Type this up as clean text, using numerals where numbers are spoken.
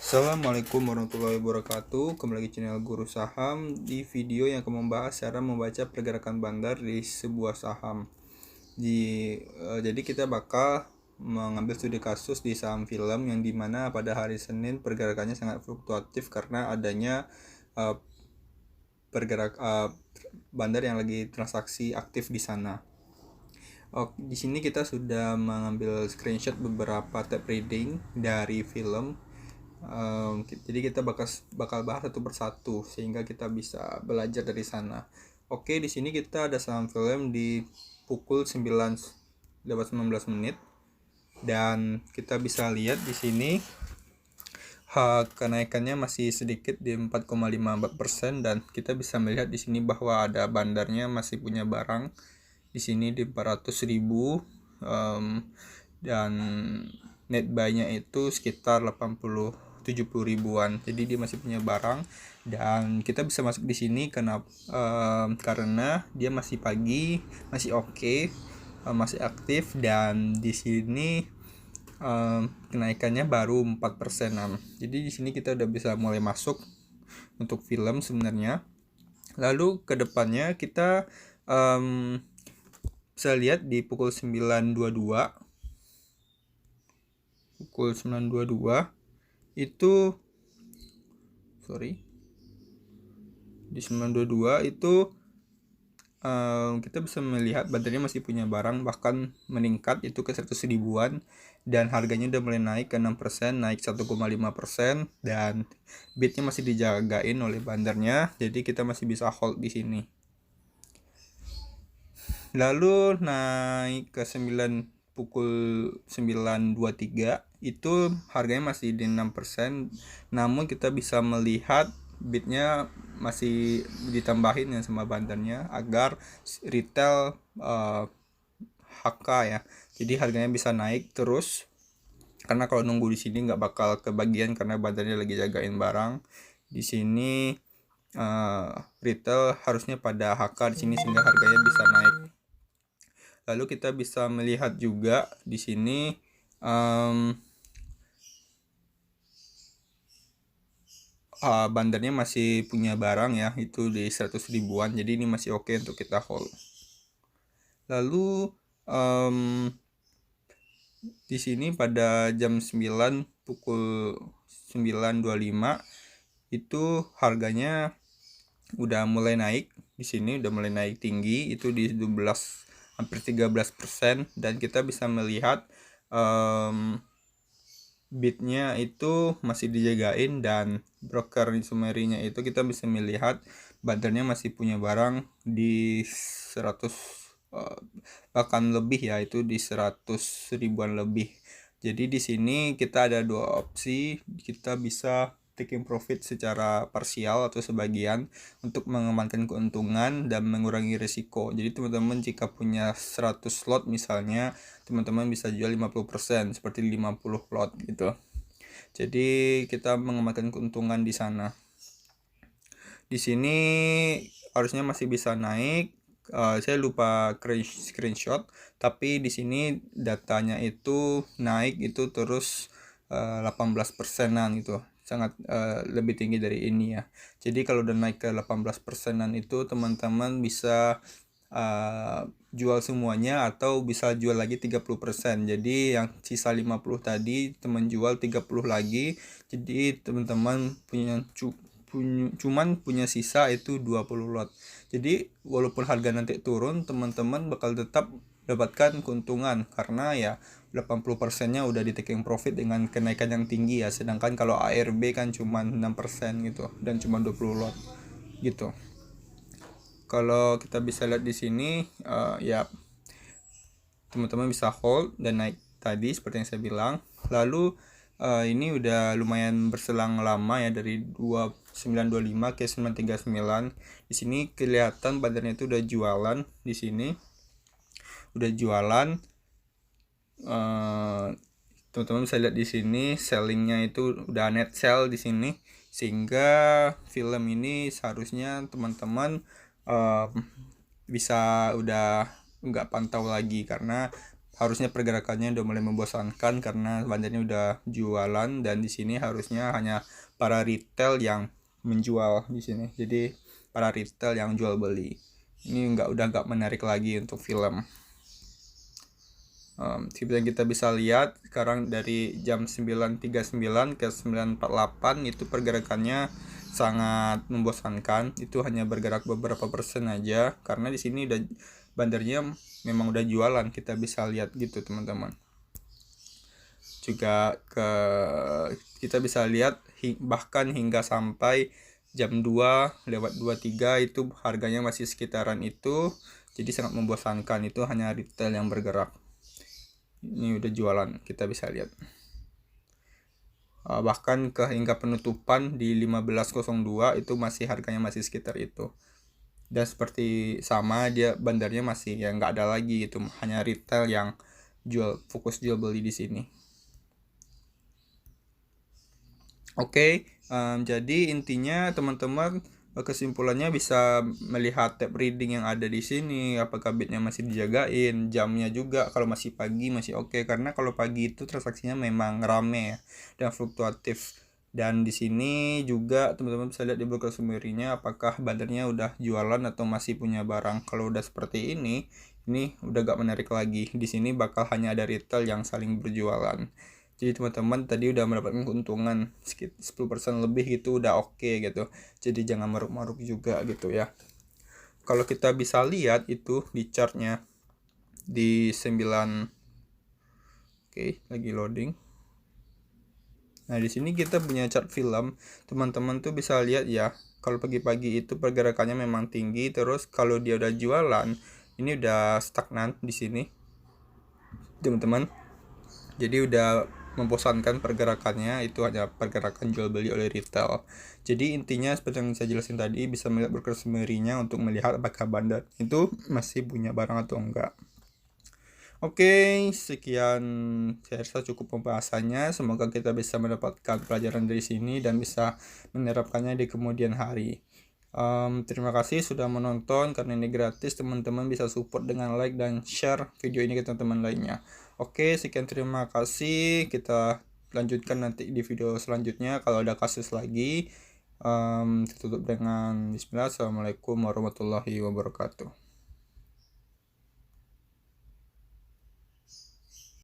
Assalamualaikum warahmatullahi wabarakatuh. Kembali lagi channel Guru Saham. Di video yang akan membahas cara membaca pergerakan bandar di sebuah saham. Jadi kita bakal mengambil studi kasus di saham film yang dimana pada hari Senin pergerakannya sangat fluktuatif karena adanya bandar yang lagi transaksi aktif di sana. Di sini kita sudah mengambil screenshot beberapa tab reading dari film. Jadi kita bakal bahas satu persatu sehingga kita bisa belajar dari sana. Di sini kita ada saham film di pukul 9:19 menit dan kita bisa lihat di sini kenaikannya masih sedikit di 4,54% dan kita bisa melihat di sini bahwa ada bandarnya masih punya barang di sini di 400.000 dan net buy-nya itu sekitar 70 ribuan. Jadi dia masih punya barang dan kita bisa masuk di sini karena dia masih pagi, masih masih aktif dan di sini kenaikannya baru 4%. Jadi di sini kita udah bisa mulai masuk untuk film sebenarnya. Lalu ke depannya kita bisa lihat di pukul 9.22 itu di 9.22 itu kita bisa melihat bandarnya masih punya barang, bahkan meningkat itu ke 100 ribuan dan harganya udah mulai naik ke 6%, naik 1,5% dan bidnya masih dijagain oleh bandarnya, jadi kita masih bisa hold di sini. Lalu naik ke pukul 9.23 itu harganya masih di 6%, namun kita bisa melihat bidnya masih ditambahin ya sama bandarnya agar retail HK ya, jadi harganya bisa naik terus karena kalau nunggu di sini nggak bakal kebagian karena bandarnya lagi jagain barang di sini. Retail harusnya pada HK di sini sehingga harganya bisa naik. Lalu kita bisa melihat juga di sini bandarnya masih punya barang ya, itu di 100 ribuan, jadi ini masih oke untuk kita hold. Lalu di sini pada jam 9 pukul 9.25 itu harganya udah mulai naik, di sini udah mulai naik tinggi, itu di 12 hampir 13% dan kita bisa melihat bidnya itu masih dijagain dan broker sumerinya itu kita bisa melihat bandarnya masih punya barang di 100 bahkan lebih ya, itu di 100 ribuan lebih. Jadi di sini kita ada dua opsi, kita bisa taking profit secara parsial atau sebagian untuk mengamankan keuntungan dan mengurangi risiko. Jadi teman-teman jika punya 100 slot misalnya, teman-teman bisa jual 50% seperti 50 lot gitu. Jadi kita mengamankan keuntungan di sana. Di sini harusnya masih bisa naik. Saya lupa screenshot, tapi di sini datanya itu naik itu terus 18%-an gitu, sangat lebih tinggi dari ini ya. Jadi kalau udah naik ke 18%-an itu teman-teman bisa jual semuanya atau bisa jual lagi 30%. Jadi yang sisa 50 tadi teman jual 30 lagi. Jadi teman-teman punya sisa itu 20 lot. Jadi walaupun harga nanti turun, teman-teman bakal tetap dapatkan keuntungan karena ya 80%-nya udah di taking profit dengan kenaikan yang tinggi ya. Sedangkan kalau ARB kan cuma 6% gitu dan cuma 20 lot gitu. Kalau kita bisa lihat di sini ya teman-teman bisa hold dan naik tadi seperti yang saya bilang. Lalu ini udah lumayan berselang lama ya, dari 925 ke 939. Di sini kelihatan bandarnya itu udah jualan di sini. Udah jualan. Teman-teman bisa lihat di sini sellingnya itu udah net sell di sini, sehingga film ini seharusnya teman-teman bisa udah nggak pantau lagi karena harusnya pergerakannya udah mulai membosankan karena bandarnya udah jualan, dan di sini harusnya hanya para retail yang menjual di sini. Jadi para retail yang jual beli. Ini udah nggak menarik lagi untuk film. Seperti yang kita bisa lihat sekarang dari jam 9.39 ke 9.48 itu pergerakannya sangat membosankan. Itu hanya bergerak beberapa persen aja karena di sini udah bandarnya memang udah jualan, kita bisa lihat gitu teman-teman. Juga kita bisa lihat bahkan hingga sampai jam 2:23 itu harganya masih sekitaran itu, jadi sangat membosankan. Itu hanya retail yang bergerak. Ini udah jualan, kita bisa lihat. Bahkan hingga penutupan di 15.02 itu masih harganya masih sekitar itu. Dan seperti sama dia bandarnya masih ya nggak ada lagi gitu, hanya retail yang fokus jual beli di sini. Oke, jadi intinya teman-teman, kesimpulannya bisa melihat tab reading yang ada di sini, apakah bitnya masih dijagain, jamnya juga kalau masih pagi masih oke, karena kalau pagi itu transaksinya memang rame ya, dan fluktuatif. Dan di sini juga teman-teman bisa lihat di broker summary-nya apakah bandarnya udah jualan atau masih punya barang. Kalau udah seperti ini udah gak menarik lagi. Di sini bakal hanya ada retail yang saling berjualan. Jadi teman-teman tadi udah mendapatkan keuntungan sekitar 10% lebih gitu, udah oke gitu. Jadi jangan maruk-maruk juga gitu ya. Kalau kita bisa lihat itu di chartnya di 9. Oke, lagi loading. Nah, di sini kita punya chart film. Teman-teman tuh bisa lihat ya, kalau pagi-pagi itu pergerakannya memang tinggi, terus kalau dia udah jualan, ini udah stagnan di sini. Teman-teman. Jadi udah membosankan pergerakannya, itu hanya pergerakan jual beli oleh retail. Jadi intinya seperti yang saya jelasin tadi, bisa melihat broker summary-nya untuk melihat apakah bandar itu masih punya barang atau enggak. Oke, sekian saya rasa cukup pembahasannya. Semoga kita bisa mendapatkan pelajaran dari sini dan bisa menerapkannya di kemudian hari. Terima kasih sudah menonton. Karena ini gratis, teman-teman bisa support dengan like dan share video ini ke teman-teman lainnya. Oke, sekian terima kasih. Kita lanjutkan nanti di video selanjutnya kalau ada kasus lagi. Tutup dengan bismillah. Assalamualaikum warahmatullahi wabarakatuh.